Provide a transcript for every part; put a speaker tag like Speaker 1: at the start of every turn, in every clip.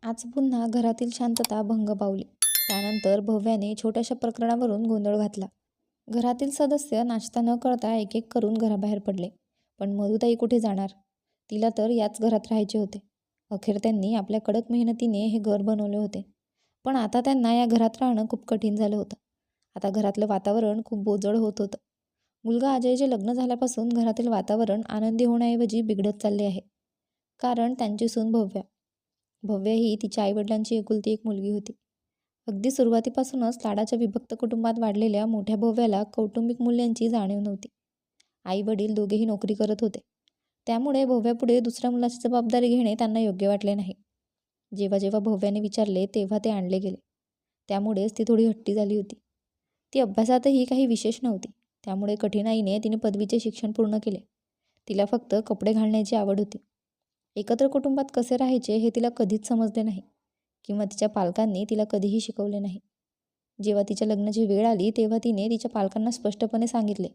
Speaker 1: आज पुन्हा घरातील शांतता भंग पावली. त्यानंतर भव्याने छोट्याशा प्रकरणावरून गोंधळ घातला. घरातील सदस्य नाश्ता न करता एक एक करून घराबाहेर पडले. पण मधुताई कुठे जाणार? तिला तर याच घरात राहायचे होते. अखेर त्यांनी आपल्या कडक मेहनतीने हे घर बनवले होते. पण आता त्यांना या घरात राहणं खूप कठीण झालं होतं. आता घरातलं वातावरण खूप बोजड होत होतं. मुलगा अजयचे लग्न झाल्यापासून घरातील वातावरण आनंदी होण्याऐवजी बिघडत चालले आहे. कारण त्यांची सून भव्य ही तिच्या आईवडिलांची एकुलती एक मुलगी होती. अगदी सुरुवातीपासूनच लाडाच्या विभक्त कुटुंबात वाढलेल्या मोठ्या भव्याला कौटुंबिक मूल्यांची जाणीव नव्हती. आई वडील दोघेही नोकरी करत होते. त्यामुळे भव्यापुढे दुसऱ्या मुलाची जबाबदारी घेणे त्यांना योग्य वाटले नाही. जेव्हा जेव्हा भव्याने विचारले तेव्हा ते आणले गेले. त्यामुळेच ती थोडी हट्टी झाली होती. ती अभ्यासातही काही विशेष नव्हती. त्यामुळे कठीणाईने तिने पदवीचे शिक्षण पूर्ण केले. तिला फक्त कपडे घालण्याची आवड होती. एकत्र कुटुंबात कसे राहायचे हे तिला कधीच समजले नाही किंवा तिच्या पालकांनी तिला कधीही शिकवले नाही. जेव्हा तिच्या लग्नाची वेळ आली तेव्हा तिने तिच्या पालकांना स्पष्टपणे सांगितले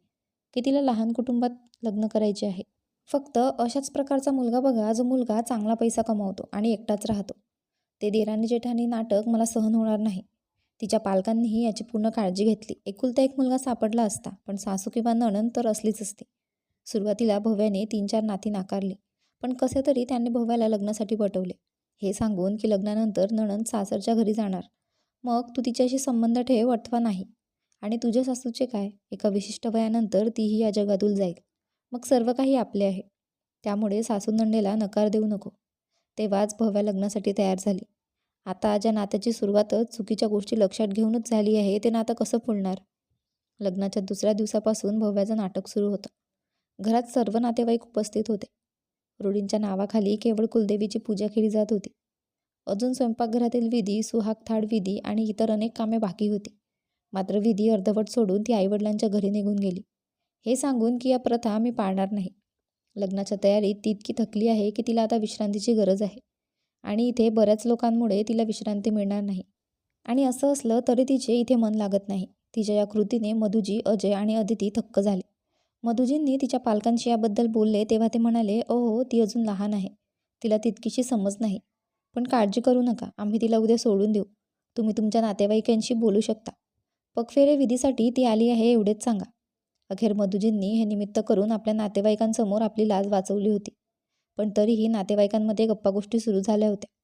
Speaker 1: की तिला लहान कुटुंबात लग्न करायचे आहे. फक्त अशाच प्रकारचा मुलगा बघा जो मुलगा चांगला पैसा कमावतो आणि एकटाच राहतो. ते देराणी जेठाणी नाटक मला सहन होणार नाही. तिच्या पालकांनीही याची पूर्ण काळजी घेतली. एकुलता एक मुलगा सापडला असता, पण सासू किंवा नणंद तर असलीच असती. सुरुवातीला भव्याने 3-4 नाती नाकारली. पण कसे तरी त्यांनी भव्याला लग्नासाठी पटवले. हे सांगून की लग्नानंतर नणंद सासरच्या घरी जाणार, मग तू तिच्याशी संबंध ठेव अथवा नाही. आणि तुझ्या सासूचे काय, एका विशिष्ट वयानंतर तीही या जगातून जाईल. मग सर्व काही आपले आहे. त्यामुळे सासू नणंदेला नकार देऊ नको. तेव्हाच भव्या लग्नासाठी तयार झाली. आता ज्या नात्याची सुरुवातच चुकीच्या गोष्टी लक्षात घेऊनच झाली आहे ते नातं कसं फुलणार? लग्नाच्या दुसऱ्या दिवसापासून भव्याचं नाटक सुरू होतं. घरात सर्व नातेवाईक उपस्थित होते. रूढींच्या नावाखाली केवळ कुलदेवीची पूजा केली जात होती. अजून स्वयंपाकघरातील विधी, सुहाग थाळ विधी आणि इतर अनेक कामे बाकी होती. मात्र विधी अर्धवट सोडून ती आईवडिलांच्या घरी निघून गेली, हे सांगून की या प्रथा मी पाळणार नाही. लग्नाच्या तयारीत ती इतकी थकली आहे की तिला आता विश्रांतीची गरज आहे. आणि इथे बऱ्याच लोकांमुळे तिला विश्रांती मिळणार नाही. आणि असं असलं तरी तिचे इथे मन लागत नाही. तिच्या या कृतीने मधुजी, अजय आणि अदिती थक्क झाले. मधुजींनी तिच्या पालकांशी याबद्दल बोलले तेव्हा ते म्हणाले, "ओहो, ती अजून लहान आहे. तिला तितकीशी समज नाही. पण काळजी करू नका, आम्ही तिला उद्या सोडून देऊ. तुम्ही तुमच्या नातेवाईकांशी बोलू शकता. पगफेरे विधीसाठी ती आली आहे एवढेच सांगा." अखेर मधुजींनी हे निमित्त करून आपल्या नातेवाईकांसमोर आपली लाज वाचवली होती. पण तरीही नातेवाईकांमध्ये गप्पागोष्टी सुरू झाल्या होत्या.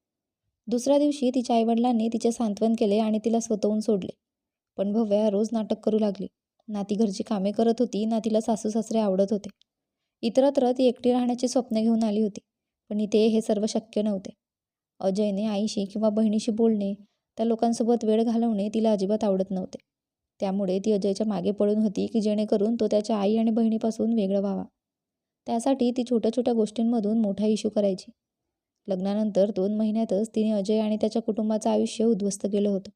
Speaker 1: दुसऱ्या दिवशी तिच्या आईवडिलांनी तिचे सांत्वन केले आणि तिला स्वतःहून सोडले. पण भव्या रोज नाटक करू लागली. ना ती घरची कामे करत होती, ना तिला सासू सासरे आवडत होते. इतरत्र ती एकटी राहण्याची स्वप्ने घेऊन आली होती. पण इथे हे सर्व शक्य नव्हते. अजयने आईशी किंवा बहिणीशी बोलणे, त्या लोकांसोबत वेळ घालवणे तिला अजिबात आवडत नव्हते. त्यामुळे ती अजयच्या मागे पडून होती की जेणेकरून तो त्याच्या आई आणि बहिणीपासून वेगळा व्हावा. त्यासाठी ती छोट्या छोट्या गोष्टींमधून मोठा इश्यू करायची. लग्नानंतर 2 महिन्यातच तिने अजय आणि त्याच्या कुटुंबाचं आयुष्य उद्ध्वस्त केलं होतं.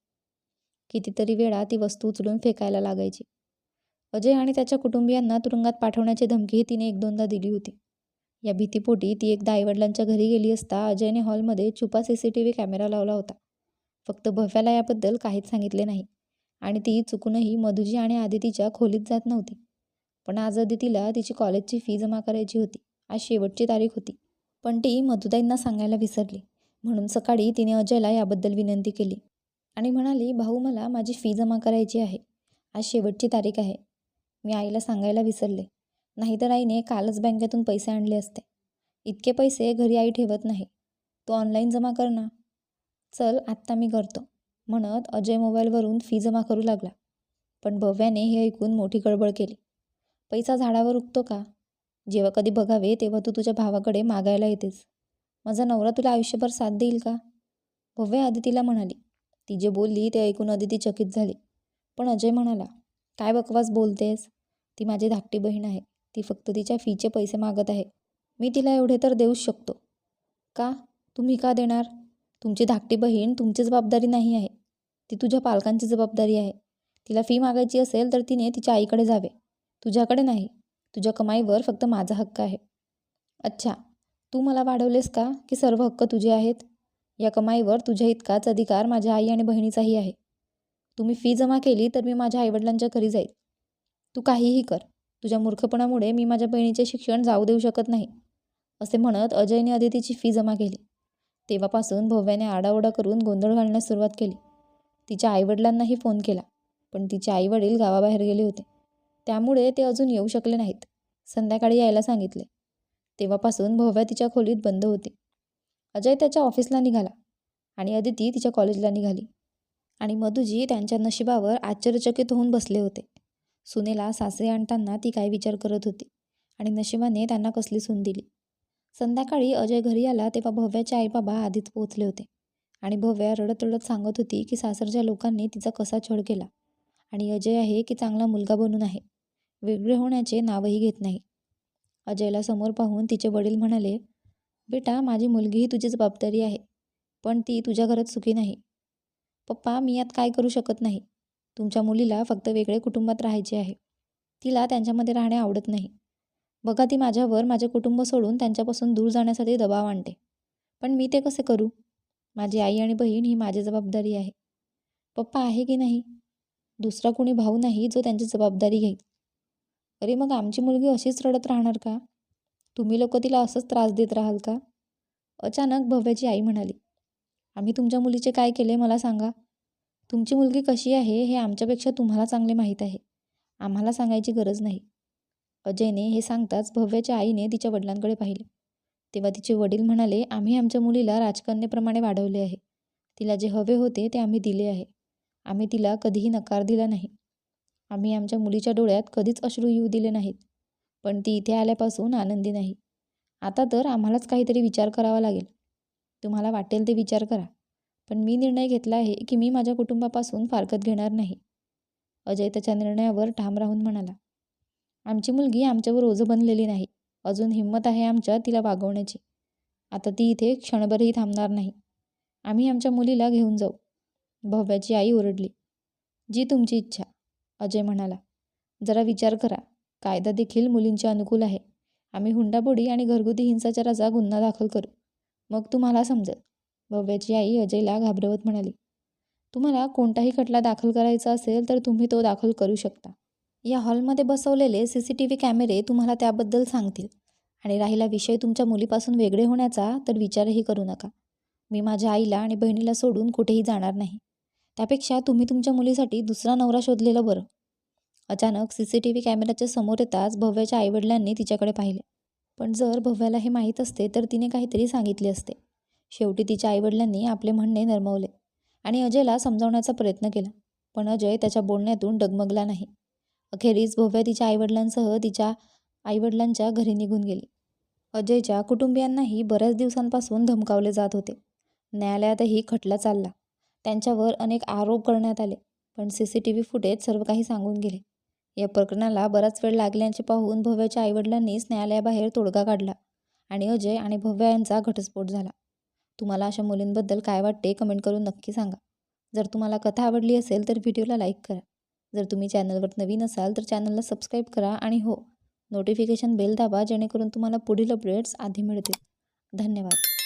Speaker 1: कितीतरी वेळा ती वस्तू उचलून फेकायला लागायची. अजय आणि त्याच्या कुटुंबियांना तुरुंगात पाठवण्याची धमकीही तिने 1-2दा दिली होती. या भीतीपोटी ती एकदा आईवडिलांच्या घरी गेली असता अजयने हॉलमध्ये छुपा CCTV कॅमेरा लावला होता. फक्त भव्याला याबद्दल काहीच सांगितले नाही. आणि ती चुकूनही मधुजी आणि आदितीच्या खोलीत जात नव्हती. पण आज आदितीला तिची कॉलेजची फी जमा करायची होती. आज शेवटची तारीख होती. पण ती मधुताईंना सांगायला विसरली. म्हणून सकाळी तिने अजयला याबद्दल विनंती केली आणि म्हणाली, "भाऊ, मला माझी फी जमा करायची आहे. आज शेवटची तारीख आहे. मी आईला सांगायला विसरले. नाहीतर आईने कालच बँकेतून पैसे आणले असते. इतके पैसे घरी आई ठेवत नाही. तू ऑनलाईन जमा कर ना." "चल, आत्ता मी करतो," म्हणत अजय मोबाईलवरून फी जमा करू लागला. पण भव्याने हे ऐकून मोठी गडबड केली. "पैसा झाडावर उगतो का? जेव्हा कधी बघावे तेव्हा तू तुझ्या भावाकडे मागायला येतेस. माझा नवरा तुला आयुष्यभर साथ देईल का?" भव्या अदितीला म्हणाली. ती जे बोलली ते ऐकून अदिती चकित झाली. पण अजय म्हणाला, "काय बकवास बोलतेस? ती माझी धाकटी बहीण आहे. ती फक्त तिच्या फीचे पैसे मागत आहे. मी तिला एवढे तर देऊच शकतो." "का? तुम्ही का देणार? तुमची धाकटी बहीण तुमची जबाबदारी नाही आहे. ती तुझ्या पालकांची जबाबदारी आहे. तिला फी मागायची असेल तर तिने तिच्या आईकडे जावे, तुझ्याकडे नाही. तुझ्या कमाईवर फक्त माझा हक्क आहे." "अच्छा, तू मला वाढवलेस का की सर्व हक्क तुझे आहेत? या कमाईवर तुझ्या इतकाच अधिकार माझ्या आई आणि बहिणीचाही आहे. तुम्ही फी जमा केली तर मी माझ्या आईवडिलांच्या घरी जाईल. तू काहीही कर. तुझ्या मूर्खपणामुळे मी माझ्या बहिणीचे शिक्षण जाऊ देऊ शकत नाही." असे म्हणत अजयने अदितीची फी जमा केली. तेव्हापासून भव्याने आडाओरडा करून गोंधळ घालण्यास सुरुवात केली. तिच्या आईवडिलांनाही फोन केला, पण तिचे आईवडील गावाबाहेर गेले होते. त्यामुळे ते अजून येऊ शकले नाहीत. संध्याकाळी यायला सांगितले. तेव्हापासून भव्या तिच्या खोलीत बंद होती. अजय त्याच्या ऑफिसला निघाला आणि अदिती तिच्या कॉलेजला निघाली. आणि मधुजी त्यांच्या नशिबावर आश्चर्यचकित होऊन बसले होते. सुनेला सासरी आणताना ती काय विचार करत होती आणि नशिबाने त्यांना कसली सून दिली. संध्याकाळी अजय घरी आला तेव्हा भव्याचे आईबाबा आधीच पोहोचले होते आणि भव्या रडत रडत सांगत होती की सासरच्या लोकांनी तिचा कसा छळ केला आणि अजय आहे की चांगला मुलगा बनून आहे, वेगळे होण्याचे नावही घेत नाही. अजयला समोर पाहून तिचे वडील म्हणाले, बेटा, माझी मुलगी ही तुझी जबाबदारी आहे, पण ती तुझ्या घरात सुखी नाही. पप्पा, मी यात काय करू शकत नाही. तुमच्या मुलीला फक्त वेगळे कुटुंबात राहायचे आहे. तिला त्यांच्यामध्ये राहणे आवडत नाही. बघा, ती माझ्यावर माझे कुटुंब सोडून त्यांच्यापासून दूर जाण्यासाठी दबाव आणते. पण मी ते कसे करू? माझी आई आणि बहीण ही माझी जबाबदारी आहे. पप्पा, आहे की नाही? दुसरा कोणी भाऊ नाही जो त्यांची जबाबदारी घेईल. अरे मग आमची मुलगी अशीच रडत राहणार का? तुम्ही लोक तिला असंच त्रास देत राहाल का? अचानक भव्याची आई म्हणाली, आम्ही तुमच्या मुलीचे काय केले मला सांगा. तुमची मुलगी कशी आहे हे आमच्यापेक्षा तुम्हाला चांगले माहीत आहे. आम्हाला सांगायची गरज नाही. अजयने हे सांगताच भव्याच्या आईने तिच्या वडिलांकडे पाहिले. तेव्हा तिचे वडील म्हणाले, आम्ही आमच्या मुलीला राजकन्येप्रमाणे वाढवले आहे. तिला जे हवे होते ते आम्ही दिले आहे. आम्ही तिला कधीही नकार दिला नाही. आम्ही आमच्या मुलीच्या डोळ्यात कधीच अश्रू येऊ दिले नाहीत. पण ती इथे आल्यापासून आनंदी नाही. आता तर आम्हालाच काहीतरी विचार करावा लागेल. तुम्हाला वाटेल ते विचार करा, पण मी निर्णय घेतला आहे की मी माझ्या कुटुंबापासून फारकत घेणार नाही. अजय त्याच्या निर्णयावर ठाम राहून म्हणाला, आमची मुलगी आमच्यावर ओझं बनलेली नाही. अजून हिंमत आहे आमच्यात तिला वागवण्याची. आता ती इथे क्षणभरही थांबणार नाही. आम्ही आमच्या मुलीला घेऊन जाऊ. भव्याची आई ओरडली. जी तुमची इच्छा, अजय म्हणाला. जरा विचार करा. कायदा देखील मुलींच्या अनुकूल आहे. आम्ही हुंडाबोडी आणि घरगुती हिंसाचाराचा गुन्हा दाखल करू. मग तुम्हाला समजेल. भव्याची आई अजयला घाबरवत म्हणाली, तुम्हाला कोणताही खटला दाखल करायचा असेल तर तुम्ही तो दाखल करू शकता. या हॉलमध्ये बसवलेले CCTV कॅमेरे तुम्हाला त्याबद्दल सांगतील. आणि राहिला विषय तुमच्या मुलीपासून वेगळे होण्याचा, तर विचारही करू नका. मी माझ्या आईला आणि बहिणीला सोडून कुठेही जाणार नाही. त्यापेक्षा तुम्ही तुमच्या मुलीसाठी दुसरा नवरा शोधलेलं बरं. अचानक CCTV कॅमेऱ्याच्या समोर येताच भव्याच्या आईवडिलांनी तिच्याकडे पाहिले. पण जर भव्याला हे माहीत असते तर तिने काहीतरी सांगितले असते. शेवटी तिच्या आईवडिलांनी आपले म्हणणे नरमवले आणि अजयला समजावण्याचा प्रयत्न केला. पण अजय त्याच्या बोलण्यातून डगमगला नाही. अखेरीस भव्या तिच्या आईवडिलांसह तिच्या आईवडिलांच्या घरी निघून गेली. अजयच्या कुटुंबियांनाही बऱ्याच दिवसांपासून धमकावले जात होते. न्यायालयातही खटला चालला. त्यांच्यावर अनेक आरोप करण्यात आले. पण CCTV फुटेज सर्व काही सांगून गेले. या प्रकरणाला बराच वेळ लागल्याचे पाहून भव्याच्या आईवडिलांनीच न्यायालयाबाहेर तोडगा काढला आणि अजय आणि भव्या यांचा घटस्फोट झाला. तुम्हाला अशा मुलींबद्दल काय वाटते कमेंट करून नक्की सांगा. जर तुम्हाला कथा आवडली असेल तर व्हिडिओला लाईक करा. जर तुम्ही चॅनलवर नवीन असाल तर चॅनलला सबस्क्राईब करा आणि नोटिफिकेशन बेल दाबा, जेणेकरून तुम्हाला पुढील अपडेट्स आधी मिळतील. धन्यवाद.